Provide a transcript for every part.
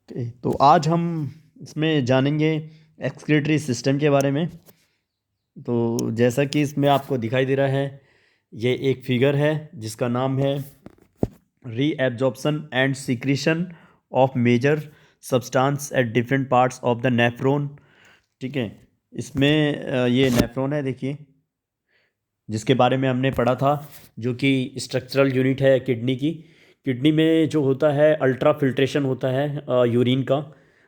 तो आज हम इसमें जानेंगे एक्सक्रीटरी सिस्टम के बारे में। तो जैसा कि इसमें आपको दिखाई दे रहा है, ये एक फिगर है जिसका नाम है reabsorption and secretion of major substance at different parts of the nephron. ठीक है। इसमें ये नेफ्रॉन है, देखिए, जिसके बारे में हमने पढ़ा था, जो कि स्ट्रक्चरल यूनिट है किडनी की। किडनी में जो होता है अल्ट्रा फिल्ट्रेशन होता है यूरिन का।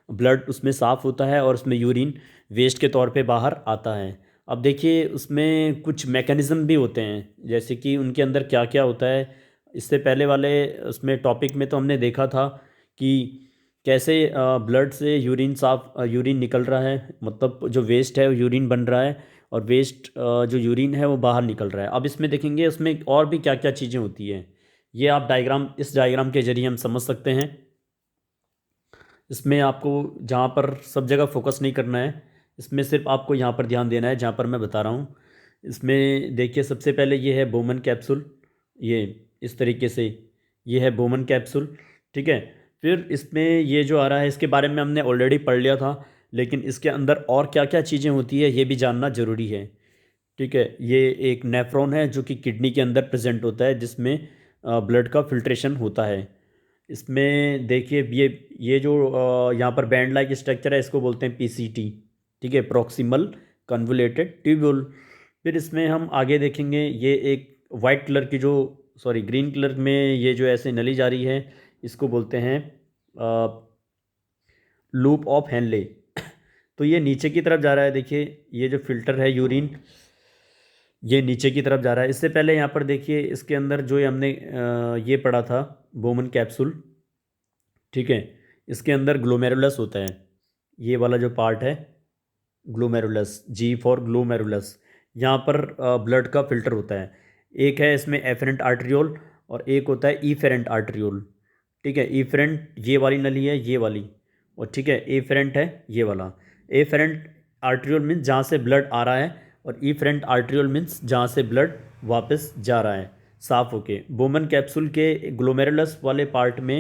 ब्लड उसमें साफ़ होता है और उसमें यूरिन वेस्ट के तौर पे बाहर आता है। अब देखिए उसमें कुछ मैकेनिज़्म भी होते हैं, जैसे कि उनके अंदर क्या क्या होता है। इससे पहले वाले उसमें टॉपिक में तो हमने देखा था कि कैसे ब्लड से यूरिन निकल रहा है, मतलब जो वेस्ट है वो यूरिन बन रहा है, और वेस्ट जो यूरिन है वो बाहर निकल रहा है। अब इसमें देखेंगे उसमें और भी क्या क्या चीज़ें होती हैं। ये आप इस डायग्राम के जरिए हम समझ सकते हैं। इसमें आपको जहाँ पर सब जगह फोकस नहीं करना है, इसमें सिर्फ आपको यहाँ पर ध्यान देना है जहाँ पर मैं बता रहा हूँ। इसमें देखिए सबसे पहले ये है बोमन कैप्सूल। ये इस तरीके से ये है बोमन कैप्सूल। ठीक है। फिर इसमें ये जो आ रहा है इसके बारे में हमने ऑलरेडी पढ़ लिया था, लेकिन इसके अंदर और क्या क्या चीज़ें होती है ये भी जानना ज़रूरी है। ठीक है। ये एक नेफ्रॉन है जो कि किडनी के अंदर प्रेजेंट होता है, जिसमें ब्लड का फिल्ट्रेशन होता है। इसमें देखिए ये जो यहाँ पर बैंड लाइक स्ट्रक्चर है, इसको बोलते हैं पीसीटी। ठीक है, प्रॉक्सिमल कन्वोल्यूटेड ट्यूब्यूल। फिर इसमें हम आगे देखेंगे, ये एक वाइट कलर की जो सॉरी ग्रीन कलर में ये जो ऐसे नली जा रही है, इसको बोलते हैं लूप ऑफ हेनले। तो ये नीचे की तरफ जा रहा है, देखिए ये जो फिल्टर है यूरिन, ये नीचे की तरफ जा रहा है। इससे पहले यहाँ पर देखिए इसके अंदर जो ये हमने ये पढ़ा था, बोमन कैप्सूल। ठीक है। इसके अंदर ग्लोमेरुलस होता है, ये वाला जो पार्ट है ग्लोमेरुलस, जी फॉर ग्लोमेरुलस। यहाँ पर ब्लड का फिल्टर होता है। एक है इसमें एफरेंट आर्ट्रियोल और एक होता है ईफेरेंट आर्ट्रियोल। ठीक है, ईफेरेंट ये वाली नली है, ये वाली, और ठीक है एफेरेंट है ये वाला। एफेरेंट आर्ट्रियोल मीन्स जहाँ से ब्लड आ रहा है, और ईफेरेंट आर्ट्रियोल मीन्स जहाँ से ब्लड वापस जा रहा है साफ होके। बोमन कैप्सूल के ग्लोमेरुलस वाले पार्ट में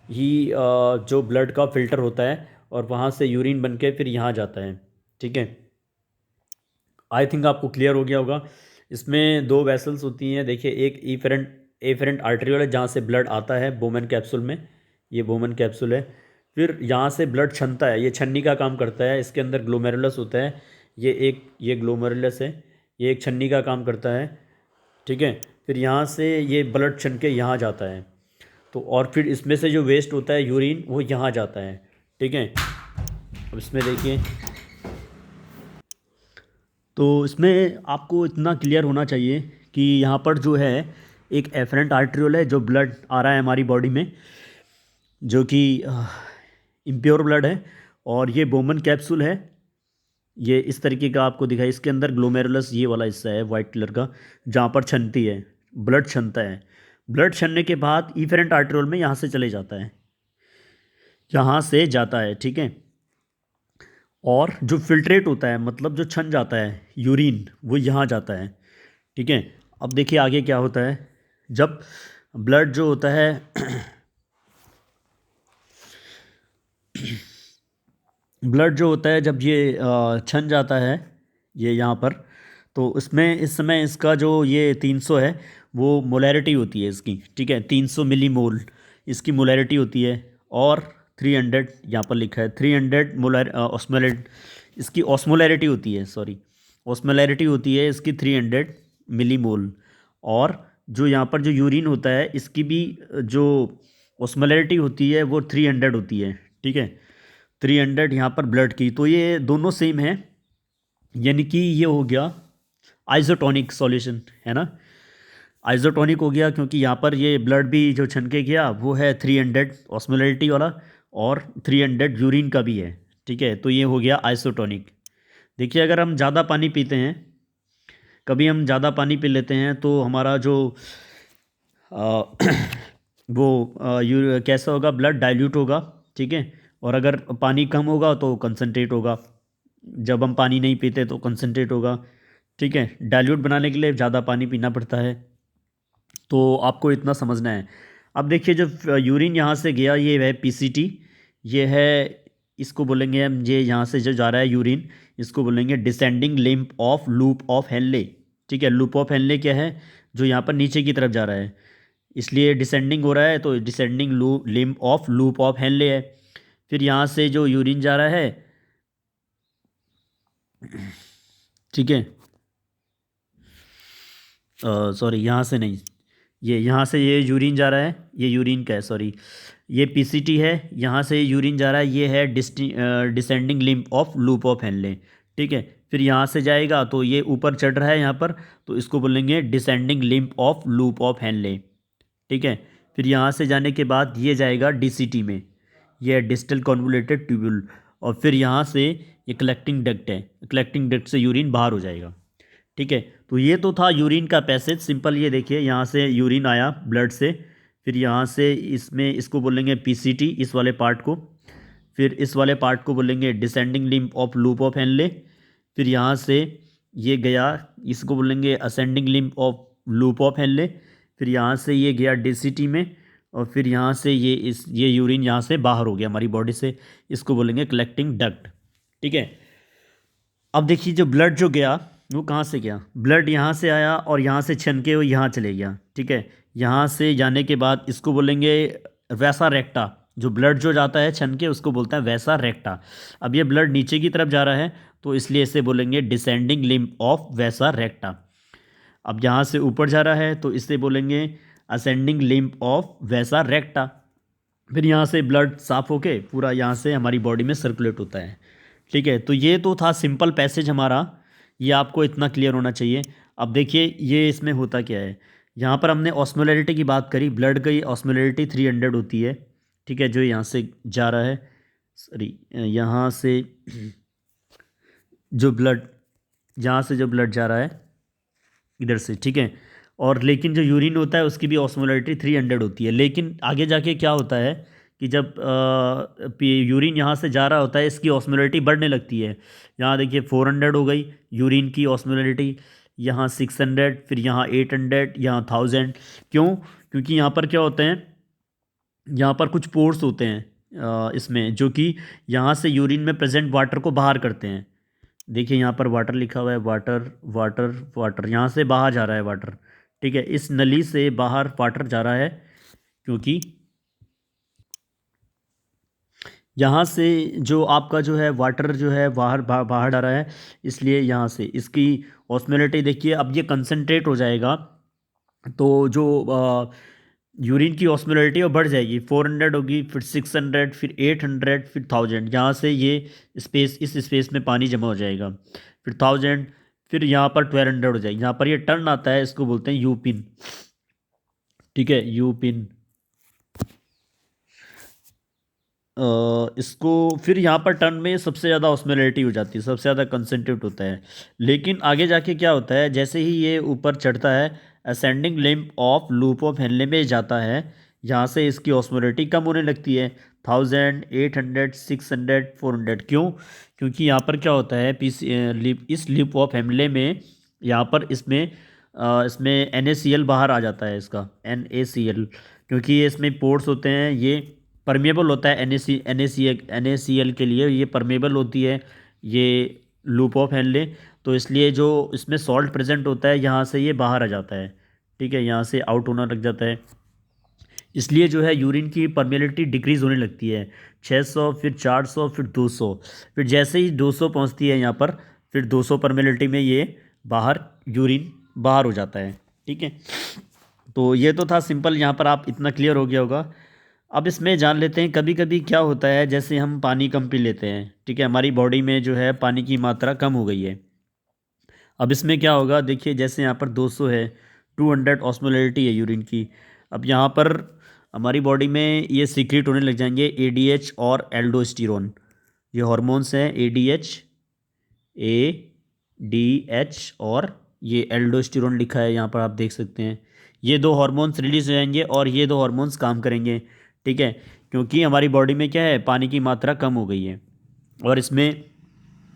ही जो ब्लड का फिल्टर होता है, और वहाँ से यूरिन बन के फिर यहाँ जाता है। ठीक है। आई थिंक आपको क्लियर हो गया होगा। इसमें दो वेसल्स होती हैं, देखिए एक एफेरेंट आर्टरियोल है जहाँ से ब्लड आता है बोमन कैप्सूल में, ये बोमन कैप्सूल है। फिर यहाँ से ब्लड छनता है, ये छन्नी का काम करता है। इसके अंदर ग्लोमेरुलस होता है, ये ग्लोमेरुलस है, ये एक छन्नी का काम करता है। ठीक है। फिर यहाँ से ये ब्लड छन के यहाँ जाता है, तो और फिर इसमें से जो वेस्ट होता है यूरिन वो यहाँ जाता है। ठीक है। अब इसमें देखिए, तो इसमें आपको इतना क्लियर होना चाहिए कि यहाँ पर जो है एक एफरेंट आर्ट्रियोल है जो ब्लड आ रहा है हमारी बॉडी में, जो कि इम्प्योर ब्लड है। और ये बोमन कैप्सूल है, ये इस तरीके का आपको दिखाई। इसके अंदर ग्लोमेरुलस ये वाला हिस्सा है वाइट कलर का, जहाँ पर छनती है, ब्लड छनता है। ब्लड छनने के बाद इफेरेंट आर्ट्रियोल में यहाँ से चले जाता है, यहाँ से जाता है। ठीक है। और जो फिल्ट्रेट होता है, मतलब जो छन जाता है यूरिन, वो यहाँ जाता है। ठीक है। अब देखिए आगे क्या होता है। जब ब्लड जो होता है ब्लड जो होता है जब ये छन जाता है ये यहाँ पर, तो इसमें इस समय इसका जो ये 300 है, वो मोलैरिटी होती है इसकी। ठीक है, 300 मिलीमोल इसकी मोलैरिटी होती है। और 300 यहाँ पर लिखा है, 300 मोलर ऑस्मोलैरिटी इसकी ऑस्मोलैरिटी होती है, सॉरी ऑस्मोलैरिटी होती है इसकी 300 मिलीमोल। और जो यहाँ पर जो यूरिन होता है इसकी भी जो ऑस्मोलैरिटी होती है वो 300 होती है। ठीक है, 300 यहाँ पर ब्लड की, तो ये दोनों सेम है, यानी कि ये हो गया आइसोटोनिक सॉल्यूशन, है ना। आइसोटोनिक हो गया क्योंकि यहाँ पर ये ब्लड भी जो छन के गया वो है 300 ऑस्मोलैरिटी वाला, और 300 यूरिन का भी है। ठीक है, तो ये हो गया आइसोटोनिक। देखिए अगर हम ज़्यादा पानी पीते हैं, कभी हम ज़्यादा पानी पी लेते हैं, तो हमारा जो अ, वो कैसा होगा, ब्लड डाइल्यूट होगा। ठीक है। और अगर पानी कम होगा तो कंसनट्रेट होगा, जब हम पानी नहीं पीते तो कंसनट्रेट होगा। ठीक है, डाइल्यूट बनाने के लिए ज़्यादा पानी पीना पड़ता है, तो आपको इतना समझना है। अब देखिए जब यूरिन यहाँ से गया, ये है पीसीटी, ये है, इसको बोलेंगे हम, ये यहाँ से जो जा रहा है यूरिन, इसको बोलेंगे descending limb of loop of Henle. ठीक है, लूप ऑफ हेनले क्या है, जो यहाँ पर नीचे की तरफ जा रहा है, इसलिए डिसेंडिंग हो रहा है, तो descending limb of loop of Henle है। फिर यहाँ से जो यूरिन जा रहा है, ठीक है, सॉरी यहाँ से नहीं, ये यहाँ से ये यूरिन जा रहा है, ये यूरिन का है, सॉरी, ये पीसीटी है, यहाँ से यूरिन जा रहा है, ये है descending limb of loop of Henle. ठीक है, फिर यहाँ से जाएगा तो ये ऊपर चढ़ रहा है यहाँ पर, तो इसको बोलेंगे descending limb of loop of Henle. ठीक है, फिर यहाँ से जाने के बाद ये जाएगा डीसीटी में, ये डिस्टल कॉन्वोल्यूटेड ट्यूब्यूल, और फिर यहाँ से ये कलेक्टिंग डक्ट है, कलेक्टिंग डक्ट से यूरिन बाहर हो जाएगा। ठीक है, तो ये तो था यूरिन का पैसेज सिंपल। ये देखिए यहाँ से यूरिन आया ब्लड से, फिर यहाँ से इसमें इसको बोलेंगे पीसीटी, इस वाले पार्ट को, फिर इस वाले पार्ट को बोलेंगे descending limb of loop of Henle. फिर यहाँ से ये गया, इसको बोलेंगे ascending limb of loop of Henle. फिर यहाँ से ये गया डीसीटी में, और फिर यहाँ से ये यूरिन यहाँ से बाहर हो गया हमारी बॉडी से, इसको बोलेंगे कलेक्टिंग डक्ट। ठीक है, अब देखिए जो ब्लड जो गया वो कहाँ से गया, ब्लड यहाँ से आया और यहाँ से छन के वो यहाँ चले गया। ठीक है, यहाँ से जाने के बाद इसको बोलेंगे वैसा रेक्टा, जो ब्लड जो जाता है छन के उसको बोलता है वैसा रेक्टा। अब ये ब्लड नीचे की तरफ जा रहा है, तो इसलिए इसे बोलेंगे डिसेंडिंग लिम्ब ऑफ वैसा रेक्टा। अब यहाँ से ऊपर जा रहा है, तो इसे बोलेंगे असेंडिंग लिम्ब ऑफ वैसा रेक्टा। फिर यहाँ से ब्लड साफ होके पूरा यहाँ से हमारी बॉडी में सर्कुलेट होता है। ठीक है, तो ये तो था सिंपल पैसेज हमारा, ये आपको इतना क्लियर होना चाहिए। अब देखिए ये इसमें होता क्या है, यहाँ पर हमने ऑस्मोलैरिटी की बात करी, ब्लड की ऑस्मोलैरिटी 300 होती है। ठीक है, जो यहाँ से जा रहा है, सॉरी, यहाँ से जो ब्लड, यहाँ से जो ब्लड जा रहा है इधर से, ठीक है, और लेकिन जो यूरिन होता है उसकी भी ऑस्मोलैरिटी 300 होती है। लेकिन आगे जाके क्या होता है कि जब यूरिन यहाँ से जा रहा होता है, इसकी ऑस्मोलैरिटी बढ़ने लगती है। यहाँ देखिए 400 हो गई यूरिन की ऑस्मोलैरिटी, यहाँ 600, फिर यहाँ 800, यहाँ 1000। क्यों? क्योंकि यहाँ पर क्या होते हैं, यहाँ पर कुछ पोर्स होते हैं इसमें, जो कि यहाँ से यूरिन में प्रेजेंट वाटर को बाहर करते हैं। देखिए यहाँ पर वाटर लिखा हुआ है, वाटर वाटर वाटर, यहाँ से बाहर जा रहा है वाटर। ठीक है, इस नली से बाहर वाटर जा रहा है, क्योंकि यहाँ से जो आपका जो है वाटर जो है बाहर आ रहा है, इसलिए यहाँ से इसकी ऑस्मोलैरिटी देखिए, अब ये कंसनट्रेट हो जाएगा, तो जो यूरिन की ऑस्मोलैरिटी वो बढ़ जाएगी, 400 होगी, फिर 600, फिर 800, फिर 1000। यहाँ से ये स्पेस, इस स्पेस में पानी जमा हो जाएगा, फिर 1000, फिर यहाँ पर 1200 हो जाएगी। यहाँ पर ये टर्न आता है, इसको बोलते हैं यूपिन। ठीक है, यूपिन, इसको फिर यहाँ पर टर्न में सबसे ज़्यादा ऑस्मोलैरिटी हो जाती है, सबसे ज़्यादा कंसनट्रेट होता है। लेकिन आगे जाके क्या होता है, जैसे ही ये ऊपर चढ़ता है, ascending limb of loop of Henle में जाता है, यहाँ से इसकी ऑस्मोलैरिटी कम होने लगती है, 1000, 800, 600, 400। क्यों? क्योंकि यहाँ पर क्या होता है, इस लूप ऑफ हेनले में, यहाँ पर इसमें NaCl बाहर आ जाता है, इसका NaCl, क्योंकि ये इसमें पोर्स होते हैं, ये परमेबल होता है, NaCl के लिए ये परमेबल होती है ये लूप ऑफ हेनले, तो इसलिए जो इसमें सॉल्ट प्रेजेंट होता है यहाँ से ये बाहर आ जाता है। ठीक है, यहाँ से आउट होना लग जाता है, इसलिए जो है यूरिन की परमेबिलिटी डिक्रीज़ होने लगती है, 600, फिर 400, फिर 200। फिर जैसे ही 200 पहुँचती है यहाँ पर, फिर 200 परमेबिलिटी में ये बाहर यूरिन बाहर हो जाता है। ठीक है, तो ये तो था सिंपल, यहाँ पर आप इतना क्लियर हो गया होगा। अब इसमें जान लेते हैं कभी कभी क्या होता है, जैसे हम पानी कम पी लेते हैं, ठीक है, हमारी बॉडी में जो है पानी की मात्रा कम हो गई है। अब इसमें क्या होगा, देखिए जैसे यहाँ पर 200 है, 200 ऑस्मोलैरिटी है यूरिन की। अब यहाँ पर हमारी बॉडी में ये सीक्रेट होने लग जाएंगे ADH और एल्डोस्टेरोन, ये हॉर्मोन्स हैं, ADH और ये एल्डोस्टेरोन लिखा है यहाँ पर, आप देख सकते हैं। ये दो हार्मोन्स रिलीज हो जाएंगे और ये दो हार्मोन्स काम करेंगे। ठीक है, क्योंकि हमारी बॉडी में क्या है, पानी की मात्रा कम हो गई है, और इसमें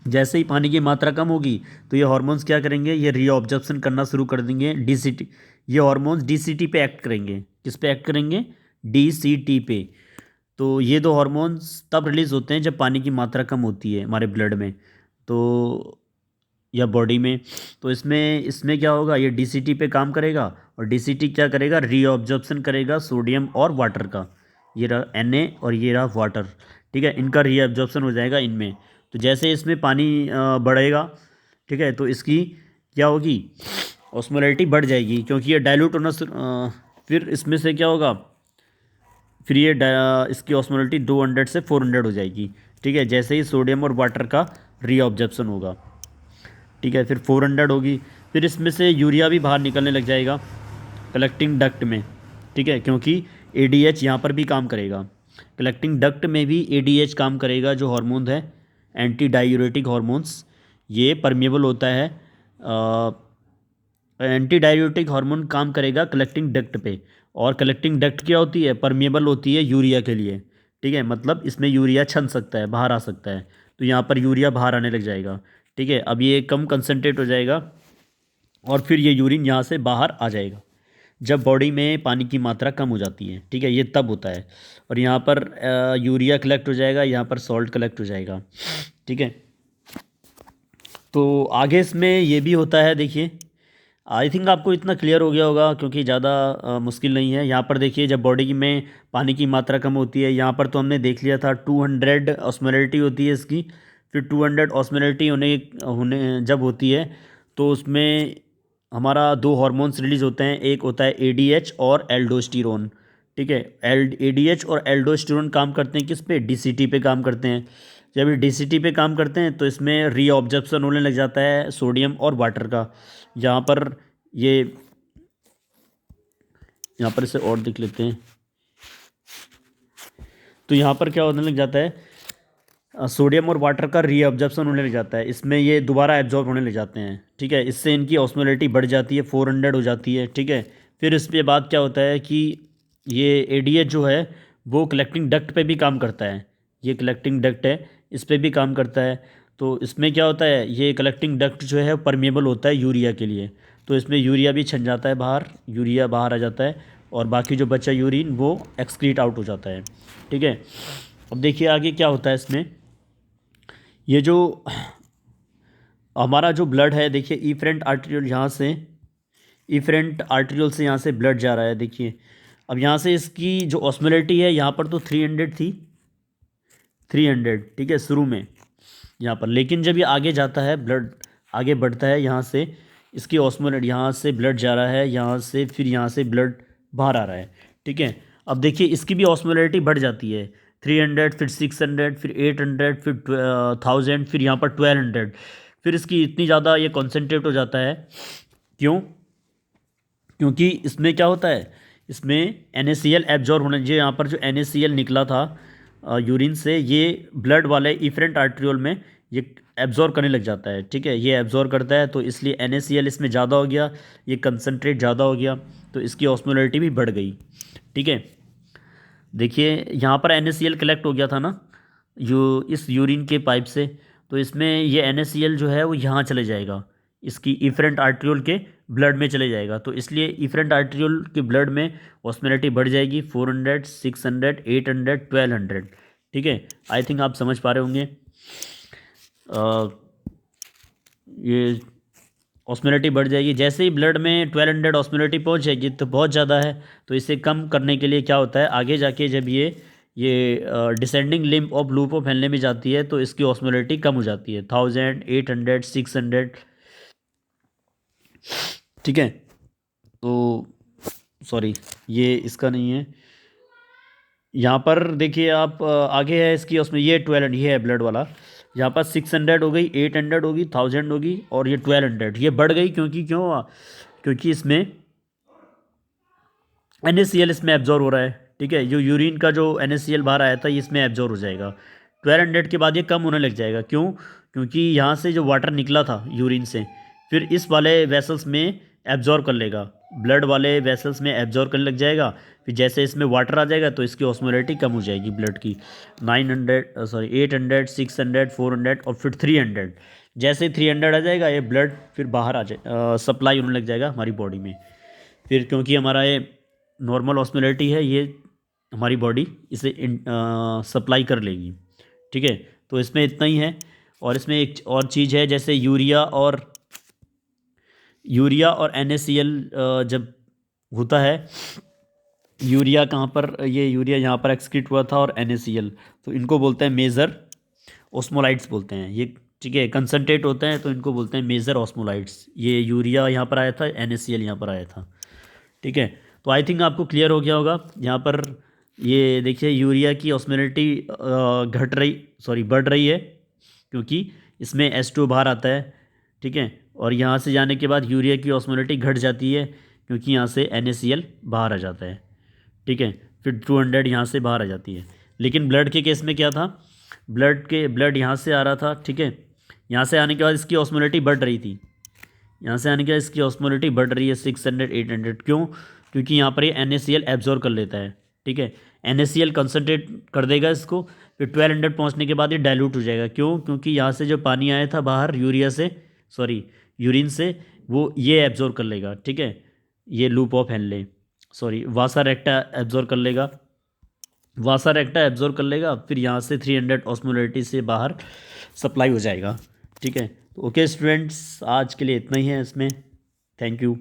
जैसे ही पानी की मात्रा कम होगी तो ये हार्मोन्स क्या करेंगे, ये रीअब्जॉर्प्शन करना शुरू कर देंगे, DCT। ये हार्मोन्स DCT पे एक्ट करेंगे, किस पे एक्ट करेंगे, DCT पे। तो ये दो हार्मोन्स तब रिलीज़ होते हैं जब पानी की मात्रा कम होती है हमारे ब्लड में, तो या बॉडी में। तो इसमें इसमें क्या होगा, ये डीसीटी पे काम करेगा, और डीसीटी क्या करेगा, रीअब्जॉर्प्शन करेगा सोडियम और वाटर का। ये रहा Na और ये रहा वाटर, ठीक है, इनका रीअब्जॉर्प्शन हो जाएगा इनमें। तो जैसे इसमें पानी बढ़ेगा, ठीक है, तो इसकी क्या होगी, ऑस्मोलैरिटी बढ़ जाएगी, क्योंकि ये डाइल्यूट होना फिर इसमें से क्या होगा, फिर ये इसकी ऑस्मोलैरिटी 200 से 400 हो जाएगी, ठीक है, जैसे ही सोडियम और वाटर का रीअब्जॉर्प्शन होगा, ठीक है, फिर 400 होगी। फिर इसमें से यूरिया भी बाहर निकलने लग जाएगा कलेक्टिंग डक्ट में, ठीक है, क्योंकि एडीएच यहाँ पर भी काम करेगा, कलेक्टिंग डक्ट में भी एडीएच काम करेगा, जो हार्मोन है एंटी डायूरेटिक हार्मोन्स, ये परमिएबल होता है। एंटी डायूरेटिक हार्मोन काम करेगा कलेक्टिंग डक्ट पे, और कलेक्टिंग डक्ट क्या होती है, परमिएबल होती है यूरिया के लिए, ठीक है, मतलब इसमें यूरिया छन सकता है, बाहर आ सकता है, तो यहाँ पर यूरिया बाहर आने लग जाएगा, ठीक है, अब ये कम कंसनट्रेट हो जाएगा, और फिर ये यूरिन यहाँ से बाहर आ जाएगा जब बॉडी में पानी की मात्रा कम हो जाती है, ठीक है, ये तब होता है। और यहाँ पर यूरिया कलेक्ट हो जाएगा, यहाँ पर सॉल्ट कलेक्ट हो जाएगा, ठीक है। तो आगे इसमें ये भी होता है, देखिए, आई थिंक आपको इतना क्लियर हो गया होगा, क्योंकि ज़्यादा मुश्किल नहीं है। यहाँ पर देखिए, जब बॉडी में पानी की मात्रा कम होती है, यहाँ पर तो हमने देख लिया था 200 ऑस्मोलैरिटी होती है इसकी। फिर 200 ऑस्मोलैरिटी होने होने जब होती है, तो उसमें हमारा दो हार्मोन्स रिलीज होते हैं, एक होता है एडीएच और एल्डोस्टेरोन, ठीक है। एडीएच और एल्डोस्टेरोन काम करते हैं किस पे, डीसीटी पे काम करते हैं। जब ये डीसीटी पे काम करते हैं तो इसमें रीअब्जॉर्प्शन होने लग जाता है सोडियम और वाटर का। यहाँ पर ये यहाँ पर इसे और देख लेते हैं, तो यहाँ पर क्या होने लग जाता है, सोडियम और वाटर का रीअब्जॉर्प्शन होने लग जाता है, इसमें ये दोबारा एब्जॉर्ब होने लग जाते हैं, ठीक है, इससे इनकी ऑस्मोलैरिटी बढ़ जाती है, 400 हो जाती है, ठीक है। फिर इसके बाद क्या होता है कि ये एडीएच जो है वो कलेक्टिंग डक्ट पे भी काम करता है, ये कलेक्टिंग डक्ट है, इस पे भी काम करता है। तो इसमें क्या होता है, ये कलेक्टिंग डक्ट जो है परमेबल होता है यूरिया के लिए, तो इसमें यूरिया भी छन जाता है बाहर, यूरिया बाहर आ जाता है, और बाकी जो बचा यूरिन वो एक्सक्रीट आउट हो जाता है, ठीक है। अब देखिए आगे क्या होता है इसमें, ये जो हमारा जो ब्लड है, देखिए इफरेंट आर्टेरियल, यहाँ से इफरेंट आर्टेरियल से यहाँ से ब्लड जा रहा है, देखिए। अब यहाँ से इसकी जो ऑस्मोलैरिटी है, यहाँ पर तो 300 थी, 300, ठीक है, शुरू में यहाँ पर, लेकिन जब ये आगे जाता है, ब्लड आगे बढ़ता है, यहाँ से इसकी ऑस्मोलैरिटी, यहाँ से ब्लड जा रहा है, यहाँ से फिर यहाँ से ब्लड बाहर आ रहा है, ठीक है। अब देखिए इसकी भी ऑस्मोलैरिटी बढ़ जाती है, 300, फिर 600, फिर 800, फिर 1000, फिर यहाँ पर 1200, फिर इसकी इतनी ज़्यादा ये कॉन्सेंट्रेट हो जाता है। क्यों, क्योंकि इसमें क्या होता है, इसमें NaCl एब्जॉर्ब होना चाहिए, यहाँ पर जो NaCl निकला था यूरिन से, ये ब्लड वाले इफरेंट आर्ट्रियोल में ये एब्जॉर्ब करने लग जाता है, ठीक है, ये एब्जॉर्ब करता है, तो इसलिए NaCl इसमें ज़्यादा हो गया, ये कंसनट्रेट ज़्यादा हो गया, तो इसकी ऑस्मोलैरिटी भी बढ़ गई, ठीक है। देखिए यहाँ पर NaCl कलेक्ट हो गया था ना, इस यूरिन के पाइप से, तो इसमें ये NaCl जो है वो यहाँ चले जाएगा, इसकी इफरेंट आर्ट्रियोल के ब्लड में चले जाएगा, तो इसलिए इफरेंट आर्ट्रियोल के ब्लड में ऑस्मोलैरिटी बढ़ जाएगी, 400, 600, 800, 1200, ठीक है। आई थिंक आप समझ पा रहे होंगे। ये ऑस्मोलैरिटी बढ़ जाएगी, जैसे ही ब्लड में 1200 ऑस्मोलैरिटी पहुंच जाएगी तो बहुत ज़्यादा है, तो इसे कम करने के लिए क्या होता है, आगे जाके जब ये descending limb of loop of Henle में जाती है, तो इसकी ऑस्मोलैरिटी कम हो जाती है, 1000, 800, 600, ठीक है। तो सॉरी, ये इसका नहीं है, यहाँ पर देखिए आप आगे है इसकी, उसमें ये 1200, ये है ब्लड वाला, यहाँ पर 600 हो गई, 800 होगी, 1000 होगी, और ये 1200 ये बढ़ गई, क्योंकि क्यों, क्योंकि इसमें NaCl इसमें एब्जॉर्ब हो रहा है, ठीक है, जो यूरिन का जो NaCl बाहर आया था ये इसमें एब्जॉर्ब हो जाएगा। 1200 के बाद ये कम होने लग जाएगा, क्यों, क्योंकि यहाँ से जो वाटर निकला था यूरिन से, फिर इस वाले वेसल्स में एब्जॉर्ब कर लेगा, ब्लड वाले वेसल्स में एब्जॉर्ब करने लग जाएगा, फिर जैसे इसमें वाटर आ जाएगा तो इसकी ऑस्मोलैरिटी कम हो जाएगी ब्लड की, 800, 600, 400, और फिर 300, जैसे ही 300 आ जाएगा ये ब्लड फिर बाहर आ जाए, सप्लाई होने लग जाएगा हमारी बॉडी में। फिर क्योंकि हमारा ये नॉर्मल ऑस्मोलैरिटी है, ये हमारी बॉडी इसे सप्लाई कर लेगी। ठीक है, तो इसमें इतना ही है। और इसमें एक और चीज़ है, जैसे यूरिया और NaCl जब होता है, यूरिया कहाँ पर, ये यूरिया यहाँ पर एक्सक्रीट हुआ था और NaCl, तो इनको बोलते हैं मेजर ऑस्मोलाइट्स बोलते हैं ये। ठीक है, कंसनट्रेट होते हैं तो इनको बोलते हैं मेजर ऑस्मोलाइट्स। ये यूरिया यहाँ पर आया था, NaCl यहाँ पर आया था। ठीक है, तो आई थिंक आपको क्लियर हो गया होगा यहाँ पर। ये देखिए यूरिया की ऑस्मोलिटी घट रही, सॉरी बढ़ रही है, क्योंकि इसमें H2 बाहर आता है। ठीक है, और यहाँ से जाने के बाद यूरिया की ऑस्मोलिटी घट जाती है, क्योंकि यहाँ से NaCl बाहर आ जाता है। ठीक है, फिर 200 यहाँ से बाहर आ जाती है। लेकिन ब्लड के केस में क्या था, ब्लड यहाँ से आ रहा था। ठीक है, यहाँ से आने के बाद इसकी ऑस्मोलिटी बढ़ रही थी, यहाँ से आने के बाद इसकी ऑस्मोलिटी बढ़ रही है 600 800। क्यों? क्योंकि यहाँ पर ये NaCl एब्जॉर्ब कर लेता है। ठीक है, NaCl कंसनट्रेट कर देगा इसको, फिर 1200 पहुँचने के बाद ये डाइल्यूट हो जाएगा। क्यों? क्योंकि यहाँ से जो पानी आया था बाहर यूरिया से, सॉरी यूरिन से, वो ये एब्जॉर्ब कर लेगा। ठीक है, ये loop of Henle, sorry Vasa रेक्टा absorb कर लेगा, वासा रेक्टा एब्जॉर्ब कर लेगा, फिर यहाँ से 300 ऑस्मोलिटी से बाहर सप्लाई हो जाएगा। ठीक है, तो ओके स्टूडेंट्स, आज के लिए इतना ही है इसमें। Thank you.